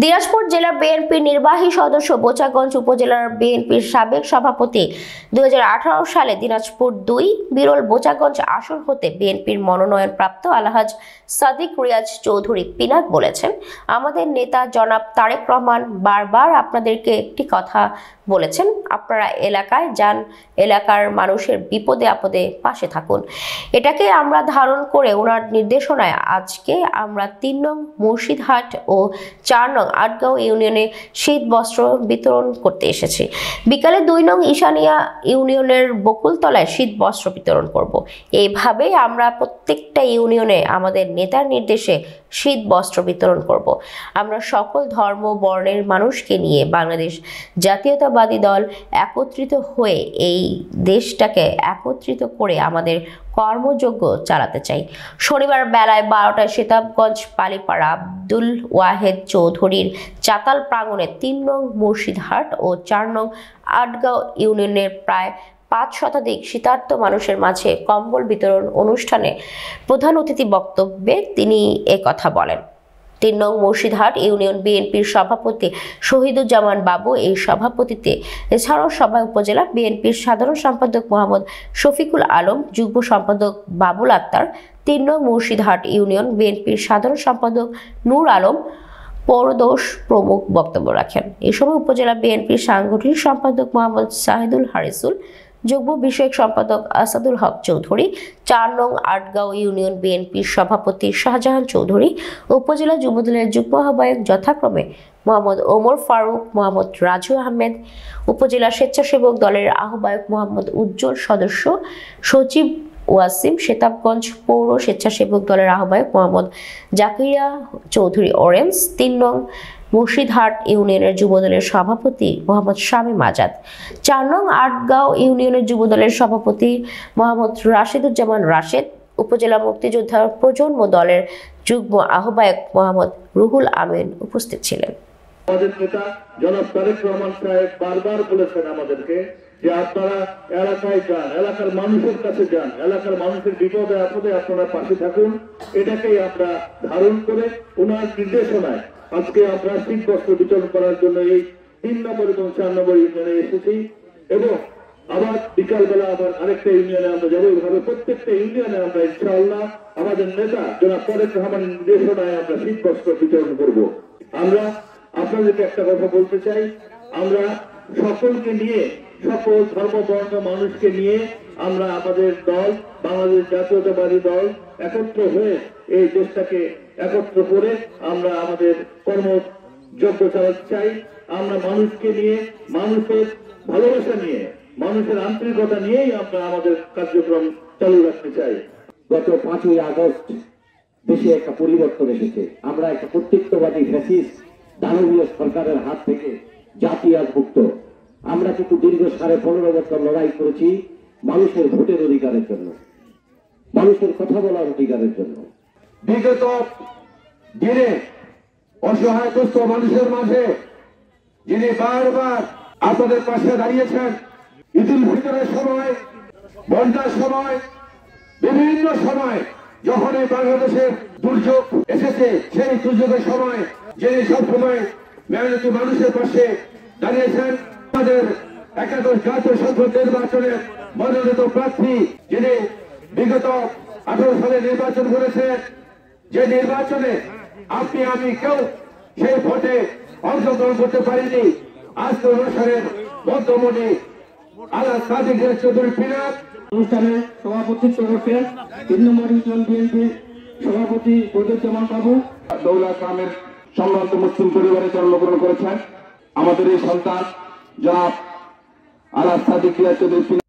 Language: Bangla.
দিনাজপুর জেলা বিএনপির নির্বাহী সদস্য বোচাগঞ্জ উপজেলার বিএনপির সাবেক সভাপতি 2018 সালে দিনাজপুর 2 বিরল বোচাগঞ্জ আসন হতে বিএনপির মনোনয়নপ্রাপ্ত আলহাজ সাদিক রিয়াজ চৌধুরী পিনাক বলেছেন, আমাদের নেতা জনাব তারেক রহমান বারবার আপনাদেরকে একটি কথা বলেছেন, আপনারা এলাকায় যান, এলাকার মানুষের বিপদে আপদে পাশে থাকুন। এটাকে আমরা ধারণ করে ওনার নির্দেশনায় আজকে আমরা 3 নং মুর্শিদহাট ও 4 নং আটগাঁও ইউনিয়নে শীত বস্ত্র বিতরণ করতে এসেছি। বিকালে 2 নং ঈশানিয়া ইউনিয়নের বকুলতলায় শীত বস্ত্র বিতরণ করব। এইভাবেই আমরা প্রত্যেকটা ইউনিয়নে আমাদের নেতার নির্দেশে শীত বস্ত্র বিতরণ করব। আমরা সকল ধর্ম বর্ণের মানুষকে নিয়ে বাংলাদেশ জাতীয়তাবাদী দল একত্রিত হয়ে এই দেশটাকে একত্রিত করে আমাদের কর্মযজ্ঞ চালাতে চাই। শনিবার বেলায় 12টায় শীতাবগঞ্জ পালিপাড়া আব্দুল ওয়াহেদ চৌধুরীর চাতাল প্রাঙ্গণে 3 নং মুর্শিদহাট ও 4 নং আটগাঁও ইউনিয়নের প্রায় 5 শতাধিক শীতার্ত মানুষের মাঝে কম্বল বিতরণ অনুষ্ঠানে প্রধান অতিথি বক্তব্যে তিনি কথা বলেন। 3 নং মুর্শিদহাট ইউনিয়ন বিএনপির সভাপতি শহীদুজ্জামান বাবু এই সভাপতিত্বে, এছাড়াও সভায় উপজেলা বিএনপির সাধারণ সম্পাদক মোহাম্মদ শফিকুল আলম, যুগ্ম সম্পাদক বাবুল আক্তার, 3 নং মুর্শিদহাট ইউনিয়ন বিএনপির সাধারণ সম্পাদক নূর আলম পরদোষ প্রমুখ বক্তব্য রাখেন। এই সময় উপজেলা বিএনপির সাংগঠনিক সম্পাদক মোহাম্মদ শাহিদুল হারিসুল, যুগ্ম বিষয়ক সম্পাদক আসাদুল হক চৌধুরী, 4 নং আটগাঁও ইউনিয়ন বিএনপির সভাপতি শাহজাহান চৌধুরী, উপজেলা যুবদলের যুগ্ম আহ্বায়ক যথাক্রমে মোহাম্মদ ওমর ফারুক, মোহাম্মদ রাজু আহমেদ, উপজেলা স্বেচ্ছাসেবক দলের আহ্বায়ক মোহাম্মদ উজ্জ্বল, সদস্য সচিব ওয়াসিম, শীতাবগঞ্জ পৌর স্বেচ্ছাসেবক দলের আহ্বায়ক মোহাম্মদ জাকিরিয়া চৌধুরী অরেঞ্জ, 3 নং মুর্শিদহাট ইউনিয়নের যুবদলের সভাপতি মোহাম্মদ শামীম আজাদ, 4 নং আটগাঁও ইউনিয়নের যুবদলের সভাপতি মোহাম্মদ রাশিদুজ্জামান রাশেদ, উপজেলা মুক্তিযোদ্ধা প্রজন্ম দলের যুগ্ম আহ্বায়ক মোহাম্মদ রুহুল আমিন উপস্থিত ছিলেন। আমাদের নেতা জনাব তারেক রহমান সাহেব বারবার বলেছেন আমাদেরকে যে আপনারা এলাকায় যান, এলাকার মানুষের কাছে যান, এলাকার মানুষের বিপদে আপদে আপনারা পাশে থাকুন। এটাকেই আমরা ধারণ করে ওনার নির্দেশনায় আজকে আমরা শীত বস্ত্র বিতরণ করার জন্য এই 3 নম্বর এবং 4 নম্বর ইউনিয়নে এসেছি এবং আবার বিকালবেলা আবার আরেকটা ইউনিয়নে আমরা যাবো। এইভাবে প্রত্যেকটা ইউনিয়নে আমরা ইনশাআল্লাহ আমাদের নেতা জনাব তারেক রহমানের নির্দেশনায় আমরা শীত বস্ত্র বিতরণ করব। আমরা আপনাদেরকে একটা কথা বলতে চাই, আমরা সকলকে নিয়ে, সকল ধর্ম বর্ণ মানুষকে নিয়ে আমরা আমাদের দল বাংলাদেশ জাতীয়তাবাদী দল একত্র হয়ে এই দেশটাকে একত্র করে আমরা আমাদের কর্মযজ্ঞ চালাতে চাই। আমরা মানুষকে নিয়ে, মানুষের ভালোবাসা নিয়ে, মানুষের আন্তরিকতা নিয়েই আমরা আমাদের কার্যক্রম চালু রাখতে চাই। গত 5ই আগস্ট দেশে একটা পরিবর্তন এসেছে। আমরা একটা কর্তৃত্ববাদী ফ্যাসিস্ট দানবীয় সরকারের হাত থেকে জাতীয়তামুক্ত। আমরা কিন্তু দীর্ঘ 15.5 বছর লড়াই করেছি মানুষের ভোটের অধিকারের জন্য, মানুষের কথা বলার অধিকারের জন্য। বিগত দিনে অসহায় দুস্থ মানুষের মাঝে যিনি বারবার আপনাদের পাশে দাঁড়িয়েছেন, ঈদুল ফিতরের সময়, বন্যার সময়, বিভিন্ন সময় যখন এই বাংলাদেশের দুর্যোগ এসেছে, সেই দুর্যোগের সময় যিনি সবসময় মেহনতি মানুষের পাশে দাঁড়িয়েছেন, আমাদের একাদশ জাতীয় সংসদ নির্বাচনের মনোনীত প্রার্থী, যিনি বিগত 18 সালে নির্বাচন করেছেন, যে নির্বাচনে আপনি আমি কেউ সেই ভোটে অংশগ্রহণ করতে পারিনি, আজকে অনুষ্ঠানের মধ্যমণি আলহাজ সাদিক রিয়াজ চৌধুরী পিনাক অনুষ্ঠানে সভাপতিত্ব করছেন 3 নম্বর ইউনিয়ন বিএনপির সভাপতি শহীদুজ্জামান বাবু। দৌলা গ্রামের সম্ভ্রান্ত মুসলিম পরিবারে জন্মগ্রহণ করেছেন আমাদের এই সন্তান জনাব আলহাজ সাদিক রিয়াজ চৌধুরী।